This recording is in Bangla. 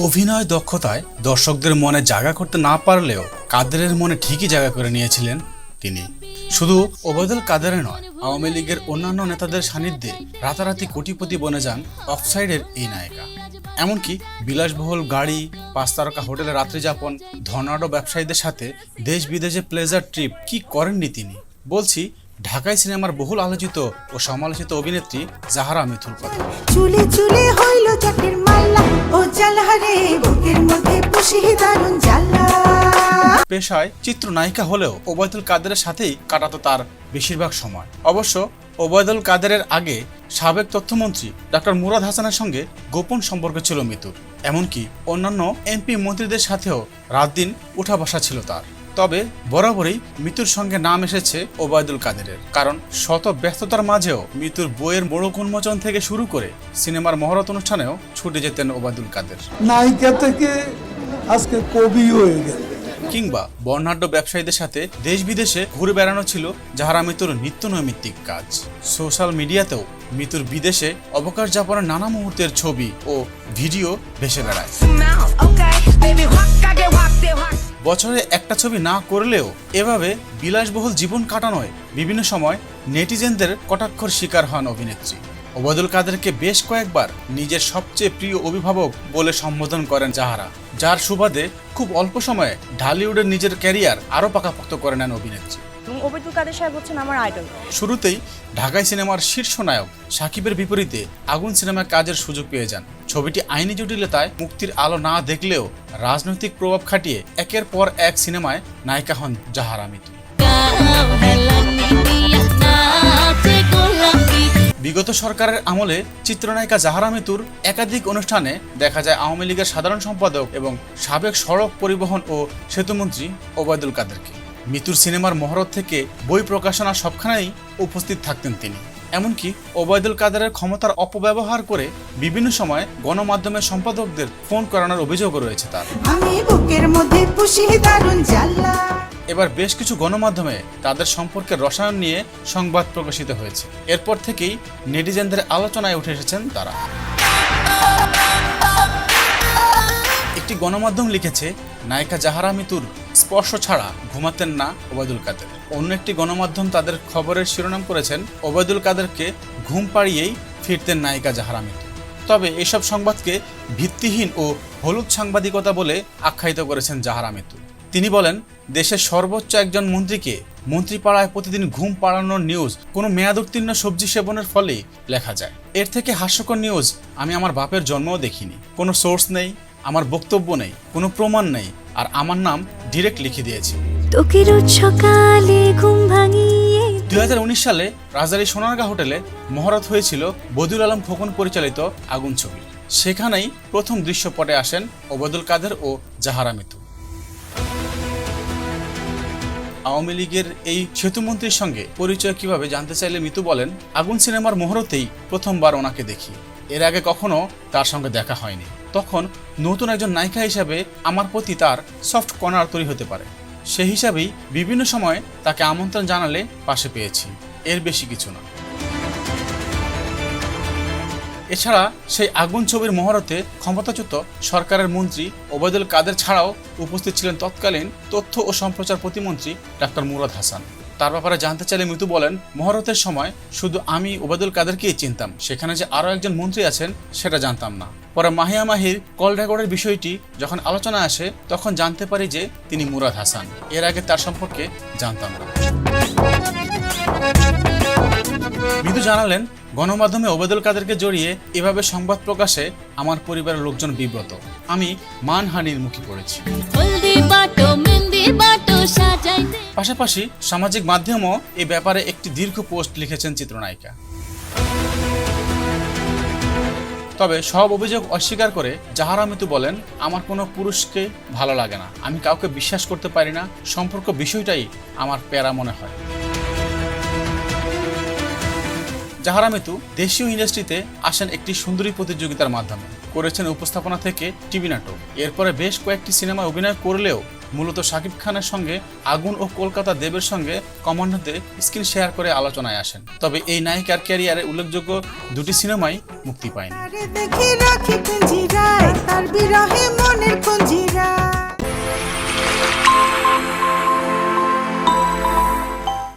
অভিনয় দক্ষতায় দর্শকদের মনে জায়গা করতে না পারলেও কাদেরের মনে ঠিকই জায়গা করে নিয়েছিলেন তিনি। শুধু ওবায়দুল কাদেরে নয়, আওয়ামী লীগের অন্যান্য নেতাদের সান্নিধ্যে রাতারাতি কোটিপতি বনে যান অফসাইডের এই নায়িকা। এমনকি বিলাসবহুল গাড়ি, 5 তারকা হোটেলে রাত্রি যাপন, ধনাঢ্য ব্যবসায়ীদের সাথে দেশ বিদেশে প্লেজার ট্রিপ কি করেননি তিনি। বলছি ঢাকাই সিনেমার বহুল আলোচিত ও সমালোচিত অভিনেত্রী জাহারা মিতুর কথা। চুলে চুলে হইল চাটের মাল্লা ও জালহারে বুকের মধ্যে পুষি দারুন জ্বালা। পেশায় চিত্রনায়িকা হলেও ওবায়দুল কাদেরের সাথেই কাটাতো তার বেশিরভাগ সময়। অবশ্য ওবায়দুল কাদেরের আগে সাবেক তথ্যমন্ত্রী ডক্টর মুরাদ হাসানের সঙ্গে গোপন সম্পর্ক ছিল মিতুর। এমনকি অন্যান্য এমপি মন্ত্রীদের সাথেও রাত দিন উঠা বসা ছিল তার। তবে বরাবরই মিতুর সঙ্গে নাম এসেছে ওবায়দুল কাদেরের, কারণ শত ব্যস্ততার মাঝেও মিতুর বইয়ের মোড়ক উন্মোচন থেকে শুরু করে সিনেমার মহরত অনুষ্ঠানেও ছুটে যেতেন ওবায়দুল কাদের। নায়িকা থেকে আজকে কবি হয়ে গেল। কিংবা বর্ণাঢ্য ব্যবসায়ীদের সাথে দেশ বিদেশে ঘুরে বেড়ানো ছিল জাহারা মিতুর নিত্য নৈমিত্তিক কাজ। সোশ্যাল মিডিয়াতেও মিতুর বিদেশে অবকাশ যাপনের নানা মুহূর্তের ছবি ও ভিডিও ভেসে বেড়ায়। বছরে একটা ছবি না করলেও এভাবে বিলাসবহুল জীবন কাটানোয় বিভিন্ন সময় নেটিজেনদের কটাক্ষর শিকার হন অভিনেত্রী। ওবায়দুল কাদেরকে বেশ কয়েকবার নিজের সবচেয়ে প্রিয় অভিভাবক বলে সম্বোধন করেন জাহারা, যার সুবাদে খুব অল্প সময়ে ঢালিউডের নিজের ক্যারিয়ার আরও পাকাপোক্ত করে নেন অভিনেত্রী। ওবায়দুল কাদের সাহেব হচ্ছেন আমার আইডল। শুরুতেই ঢাকাই সিনেমার শীর্ষ নায়ক শাকিবের বিপরীতে আগুন সিনেমায় কাজের সুযোগ পেয়ে যান। ছবিটি আইনি জটিলতায় মুক্তির আলো না দেখলেও রাজনৈতিক প্রভাব খাটিয়ে একের পর এক সিনেমায় নায়িকা হন জাহারা মিতু। বিগত সরকারের আমলে চিত্রনায়িকা জাহারা মিতুর একাধিক অনুষ্ঠানে দেখা যায় আওয়ামী লীগের সাধারণ সম্পাদক এবং সাবেক সড়ক পরিবহন ও সেতুমন্ত্রী ওবায়দুল কাদেরকে। মিতুর সিনেমার মহরত থেকে বই প্রকাশনা সবখানেই উপস্থিত থাকতেন তিনি। এমনকি ওবায়দুল কাদেরের ক্ষমতার অপব্যবহার করে বিভিন্ন সময় গণমাধ্যমের সম্পাদকদের ফোন করানোর অভিযোগও রয়েছে তার। আমি বুকের মধ্যে পুষি দারুন জ্বালা। এবার বেশ কিছু গণমাধ্যমে তাদের সম্পর্কের রসায়ন নিয়ে সংবাদ প্রকাশিত হয়েছে। এরপর থেকেই নেটিজেনদের আলোচনায় উঠে এসেছেন তারা। একটি গণমাধ্যম লিখেছে, নায়িকা জাহারা মিতুর স্পর্শ ছাড়া ঘুমাতেন না ওবায়দুল কাদের। অন্য একটি গণমাধ্যম তাদের খবরের শিরোনাম করেছেন, ওবায়দুল কাদেরকে ঘুম পাড়িয়েই ফিরতেন নায়িকা জাহারা মিতু। তবে এসব সংবাদকে ভিত্তিহীন ও হলুদ সাংবাদিকতা বলে আখ্যায়িত করেছেন জাহারা মিতু। তিনি বলেন, দেশের সর্বোচ্চ একজন মন্ত্রীকে মন্ত্রীপাড়ায় প্রতিদিন ঘুম পাড়ানোর নিউজ কোনো মেয়াদোত্তীর্ণ সবজি সেবনের ফলেই লেখা যায়। এর থেকে হাস্যকর নিউজ আমি আমার বাপের জন্মও দেখিনি। কোনো সোর্স নেই, আমার বক্তব্য নেই, কোনো প্রমাণ নেই, আর আমার নাম ডিরেক্ট লিখে দিয়েছি। 2019 সালে রাজধানীর সোনারগাঁ হোটেলে মহরত হয়েছিল বদিউল আলম খোকন পরিচালিত আগুন ছবি। সেখানেই প্রথম দৃশ্যপটে আসেন ওবায়দুল কাদের ও জাহারা মিতু। আওয়ামী লীগের এই সেতুমন্ত্রীর সঙ্গে পরিচয় কিভাবে জানতে চাইলে মিতু বলেন, আগুন সিনেমার মহরতেই প্রথমবার ওনাকে দেখি। এর আগে কখনো তার সঙ্গে দেখা হয়নি। তখন নতুন একজন নায়িকা হিসাবে আমার প্রতি তার সফট কর্নার তৈরি হতে পারে। সেই হিসাবেই বিভিন্ন সময় তাকে আমন্ত্রণ জানালে পাশে পেয়েছি, এর বেশি কিছু না। এছাড়া সেই আগুন ছবির মহরতে ক্ষমতাচ্যুত সরকারের মন্ত্রী ওবায়দুল কাদের ছাড়াও উপস্থিত ছিলেন তৎকালীন তথ্য ও সম্প্রচার প্রতিমন্ত্রী ডক্টর মুরাদ হাসান। তার ব্যাপারে জানতে চাইলে মিতু বলেন, মহরতের সময় শুধু আমি ওবায়দুল কাদেরকেই চিনতাম, সেখানে যে আরও একজন মন্ত্রী আছেন সেটা জানতাম না। পরে মাহিয়া মাহির কল রেকর্ডের বিষয়টি যখন আলোচনা আসে তখন জানতে পারি যে তিনি মুরাদ হাসান। এর আগে তার সম্পর্কে জানতাম না। মিতু জানালেন, গণমাধ্যমে ওবায়দুল কাদেরকে জড়িয়ে এভাবে সংবাদ প্রকাশে আমার পরিবারের লোকজন বিব্রত। আমি মানহানির মুখে পড়েছি। পাশাপাশি সামাজিক মাধ্যমেও এ ব্যাপারে একটি দীর্ঘ পোস্ট লিখেছেন চিত্রনায়িকা। তবে সব অভিযোগ অস্বীকার করে জাহারা মিতু বলেন, আমার কোনো পুরুষকে ভালো লাগে না, আমি কাউকে বিশ্বাস করতে পারি না, সম্পর্ক বিষয়টাই আমার প্যারা মনে হয়। জাহারা মিতু দেশীয় ইন্ডাস্ট্রিতে আসেন একটি সুন্দরী প্রতিযোগিতার মাধ্যমে, করেছেন উপস্থাপনা থেকে টিভি নাটক। এরপরে বেশ কয়েকটি সিনেমায় অভিনয় করলেও মূলত শাকিব খানের সঙ্গে আগুন ও কলকাতা দেবের সঙ্গে কমান্ডোতে স্ক্রিন শেয়ার করে আলোচনায় আসেন। তবে এই নায়িকার ক্যারিয়ারে উল্লেখযোগ্য দুটি সিনেমাই মুক্তি পায়নি।